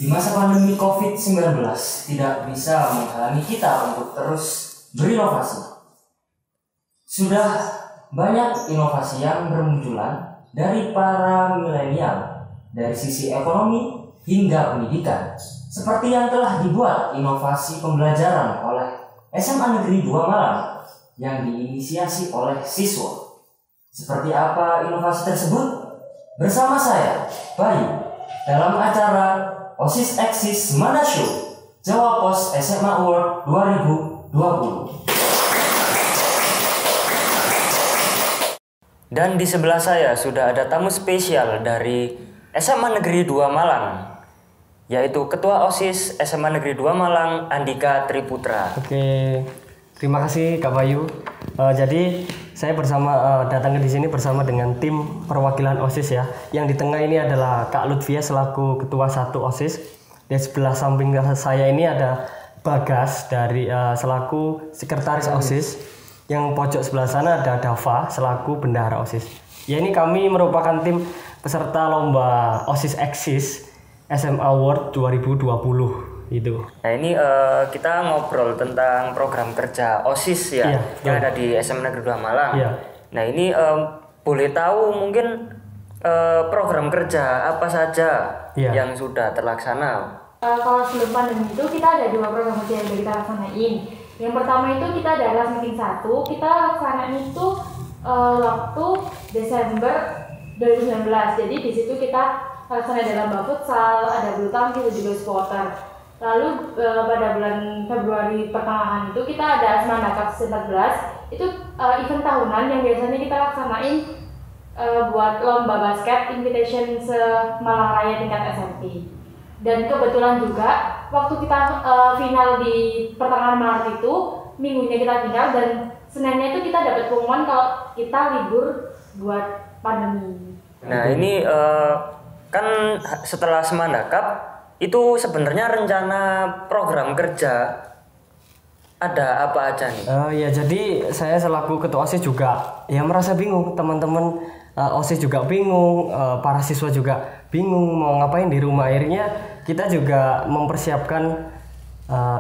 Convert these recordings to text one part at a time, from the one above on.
Di masa pandemi COVID-19 tidak bisa menghalangi kita untuk terus berinovasi. Sudah banyak inovasi yang bermunculan dari para milenial dari sisi ekonomi hingga pendidikan, seperti yang telah dibuat inovasi pembelajaran oleh SMA Negeri 2 Malang yang diinisiasi oleh siswa. Seperti apa inovasi tersebut? Bersama saya, Bayu, dalam acara OSIS Eksis Mana Show Jawa Pos SMA Award 2020. Dan di sebelah saya sudah ada tamu spesial dari SMA Negeri 2 Malang, yaitu Ketua OSIS SMA Negeri 2 Malang, Andika Triputra. Oke, terima kasih Kak Bayu. Jadi saya datang ke sini bersama dengan tim perwakilan OSIS ya. Yang di tengah ini adalah Kak Lutfia selaku Ketua 1 OSIS. Di sebelah samping saya ini ada Bagas dari selaku Sekretaris OSIS. Yang pojok sebelah sana ada Dava selaku Bendahara OSIS. Ya, ini kami merupakan tim peserta lomba OSIS Eksis SMA Award 2020 itu. Nah, ini kita ngobrol tentang program kerja OSIS ya, yang ada di SMA Negeri 2 Malang. Iya. Nah, ini boleh tahu mungkin program kerja apa saja yang sudah terlaksana? Kalau sebelum pandemi itu kita ada 2 program kerja yang kita laksanain. Yang pertama itu kita ada last meeting 1, kita laksanain itu waktu Desember 2019. Jadi di situ kita laksanain ada lomba futsal, ada bulu tangkis, dan juga supporter. Lalu pada bulan Februari pertengahan itu kita ada Asmana Cup 14. Itu event tahunan yang biasanya kita laksanain buat lomba basket invitation se-Malang Raya tingkat SMP. Dan kebetulan juga waktu kita final di pertengahan Maret itu, minggunya kita final dan Seninnya itu kita dapat pengumuman kalau kita libur buat pandemi. Nah, ini kan setelah Semanda Cup itu sebenarnya rencana program kerja ada apa aja nih? Ya, jadi saya selaku ketua OSIS juga ya merasa bingung, teman-teman OSIS juga bingung, para siswa juga bingung mau ngapain di rumah. Akhirnya kita juga mempersiapkan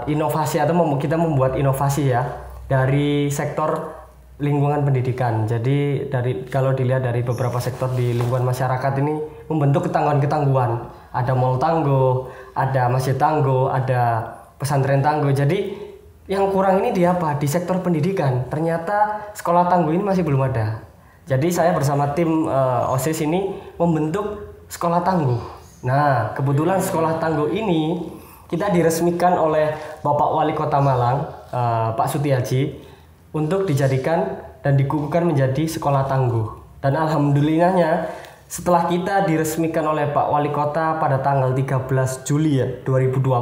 inovasi atau kita membuat inovasi ya dari sektor lingkungan pendidikan. Jadi kalau dilihat dari beberapa sektor di lingkungan masyarakat ini membentuk ketangguhan-ketangguhan. Ada mall tangguh, ada masjid tangguh, ada pesantren tangguh. Jadi yang kurang ini di apa? Di sektor pendidikan. Ternyata sekolah tangguh ini masih belum ada. Jadi saya bersama tim OSIS ini membentuk sekolah tangguh. Nah, kebetulan sekolah tangguh ini kita diresmikan oleh Bapak Wali Kota Malang, Pak Sutiaji, untuk dijadikan dan dikukuhkan menjadi sekolah tangguh. Dan alhamdulillahnya setelah kita diresmikan oleh Pak Wali Kota pada tanggal 13 Juli 2020,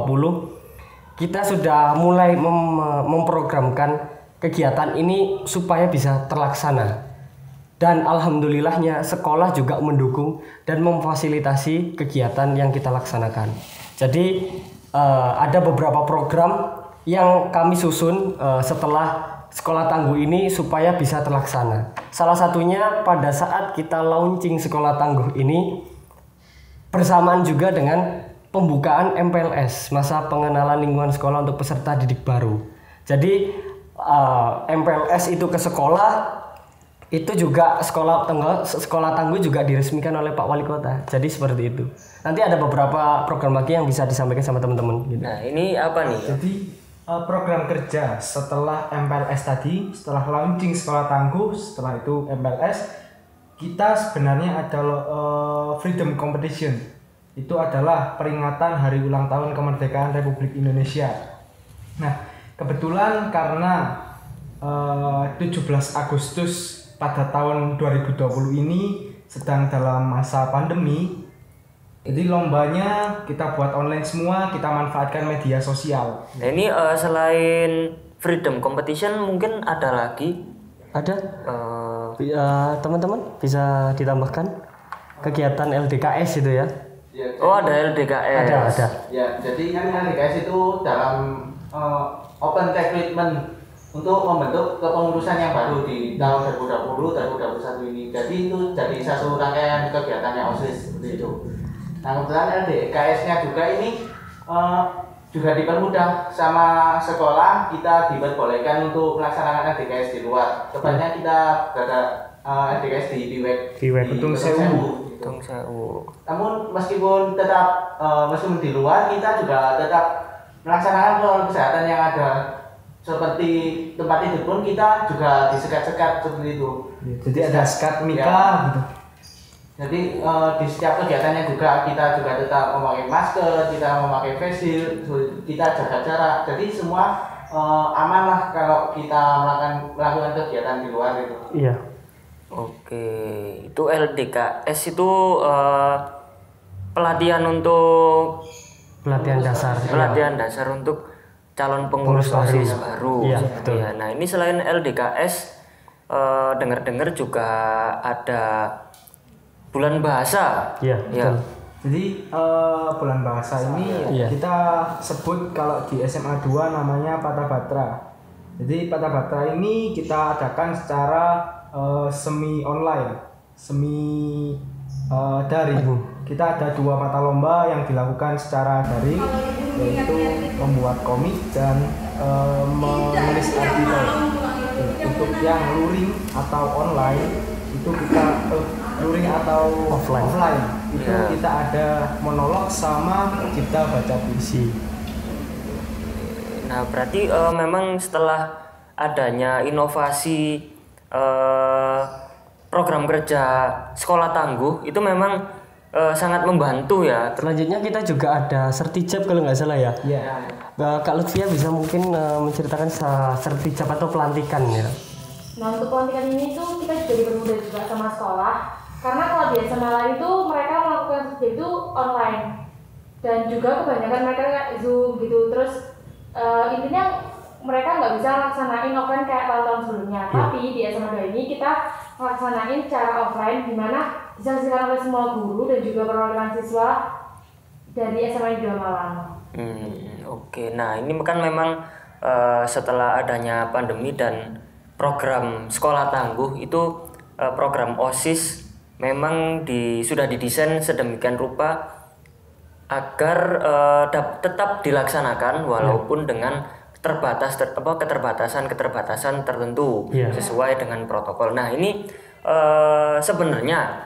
kita sudah mulai memprogramkan kegiatan ini supaya bisa terlaksana. Dan alhamdulillahnya sekolah juga mendukung dan memfasilitasi kegiatan yang kita laksanakan. Jadi ada beberapa program yang kami susun setelah sekolah tangguh ini supaya bisa terlaksana. Salah satunya pada saat kita launching sekolah tangguh ini bersamaan juga dengan pembukaan MPLS, masa pengenalan lingkungan sekolah untuk peserta didik baru. Jadi MPLS itu ke sekolah, itu juga sekolah tangguh juga diresmikan oleh Pak Wali Kota. Jadi seperti itu. Nanti ada beberapa program lagi yang bisa disampaikan sama teman-teman. Gitu. Nah, ini apa nih? Jadi program kerja setelah MPLS tadi, setelah launching sekolah tangguh, setelah itu MPLS, kita sebenarnya ada Freedom Competition. Itu adalah peringatan hari ulang tahun kemerdekaan Republik Indonesia. Nah, kebetulan karena 17 Agustus pada tahun 2020 ini sedang dalam masa pandemi, jadi lombanya kita buat online semua, kita manfaatkan media sosial. Nah, ini selain Freedom Competition mungkin ada lagi? Ada? Teman-teman bisa ditambahkan kegiatan LDKS itu ya? Oh, ada LDKS. Ada. Ya, jadi kan LDKS itu dalam open recruitment untuk membentuk kepengurusan yang baru di tahun 2020-2021 ini. Jadi itu jadi satu rangkaian kegiatannya OSIS seperti itu. Nah, kebetulan LDKS-nya juga ini juga dipermudah sama sekolah, kita diperbolehkan untuk melaksanakan LDKS di luar. Tepatnya kita berada LDKS di Piwek Gunung Sewu. Namun meskipun di luar, kita juga tetap melaksanakan protokol kesehatan yang ada. Seperti tempat tidur pun kita juga disekat-sekat seperti itu. Jadi ada sekat mika gitu. Jadi di setiap kegiatannya juga kita juga tetap memakai masker, kita memakai face shield, kita jaga jarak. Jadi semua aman lah kalau kita melakukan kegiatan di luar itu. Iya. Oke, itu LDKS itu pelatihan untuk Pelatihan dasar. pelatihan dasar untuk calon pengurus OSIS baru. Iya, gitu betul. ya. Nah, ini selain LDKS dengar-dengar juga ada bulan bahasa. Iya, Ya. betul. Jadi bulan bahasa ini Iya. kita sebut kalau di SMA 2 namanya Patah Batra. Jadi Patah Batra ini kita adakan secara semi online, semi daring. Kita ada 2 mata lomba yang dilakukan secara daring, yaitu membuat komik dan menulis artikel. Untuk yang luring atau online itu kita luring atau offline itu kita ada monolog sama cipta baca puisi. Nah, berarti memang setelah adanya inovasi program kerja sekolah tangguh itu memang sangat membantu ya. Selanjutnya kita juga ada sertijab kalau nggak salah ya. Ya. Kak Lutfia bisa mungkin menceritakan sertijab atau pelantikan ya. Nah, untuk pelantikan ini tuh kita juga dipermudah juga sama sekolah, karena kalau di SMA lain itu mereka melakukan sertijab itu online, dan juga kebanyakan mereka kayak Zoom gitu. Terus intinya mereka nggak bisa laksanain offline kayak tahun-tahun sebelumnya. Tapi di SMA 2 ini kita laksanain secara offline, di mana disaksikan oleh semua guru dan juga perwakilan siswa dari SMA 2 Malang. Oke. Nah, ini kan memang setelah adanya pandemi dan program sekolah tangguh itu program OSIS memang sudah didesain sedemikian rupa agar tetap dilaksanakan walaupun dengan keterbatasan tertentu sesuai dengan protokol. Nah, ini sebenarnya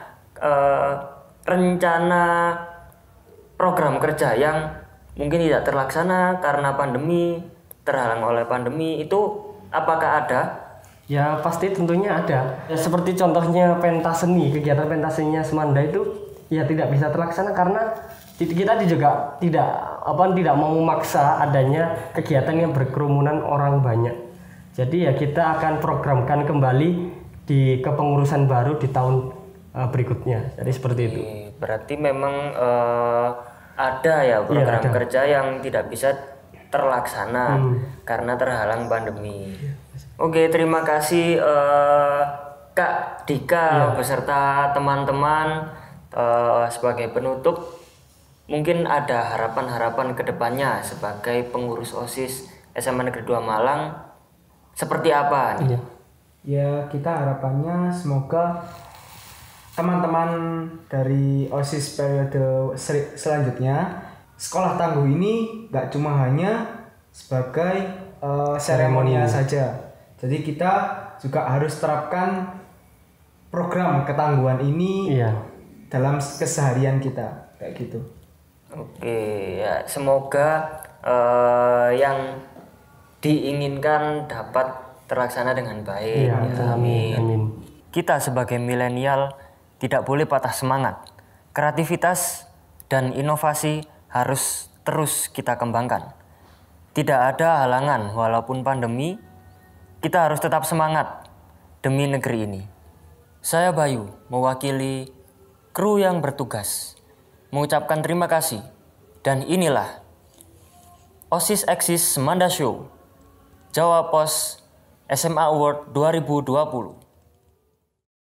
rencana program kerja yang mungkin tidak terlaksana karena pandemi, terhalang oleh pandemi itu apakah ada? Ya pasti tentunya ada. Ya, seperti contohnya pentas seni, kegiatan pentas seninya Semanda itu ya tidak bisa terlaksana karena kita juga tidak mau memaksa adanya kegiatan yang berkerumunan orang banyak. Jadi ya kita akan programkan kembali di kepengurusan baru di tahun berikutnya. Jadi seperti itu. Berarti memang ada ya program kerja yang tidak bisa terlaksana karena terhalang pandemi. Oke, terima kasih Kak Dika beserta teman-teman. Sebagai penutup, mungkin ada harapan-harapan kedepannya sebagai pengurus OSIS SMA Negeri 2 Malang seperti apa nih? Ya, kita harapannya semoga teman-teman dari OSIS periode selanjutnya sekolah tangguh ini nggak cuma hanya sebagai seremonial saja. Jadi kita juga harus terapkan program ketangguhan ini dalam keseharian kita kayak gitu. Oke, ya semoga yang diinginkan dapat terlaksana dengan baik. Amin. Kita sebagai milenial tidak boleh patah semangat. Kreativitas dan inovasi harus terus kita kembangkan. Tidak ada halangan walaupun pandemi, kita harus tetap semangat demi negeri ini. Saya Bayu, mewakili kru yang bertugas, mengucapkan terima kasih. Dan inilah OSIS Eksis Semanda Show, Jawa Pos SMA Award 2020.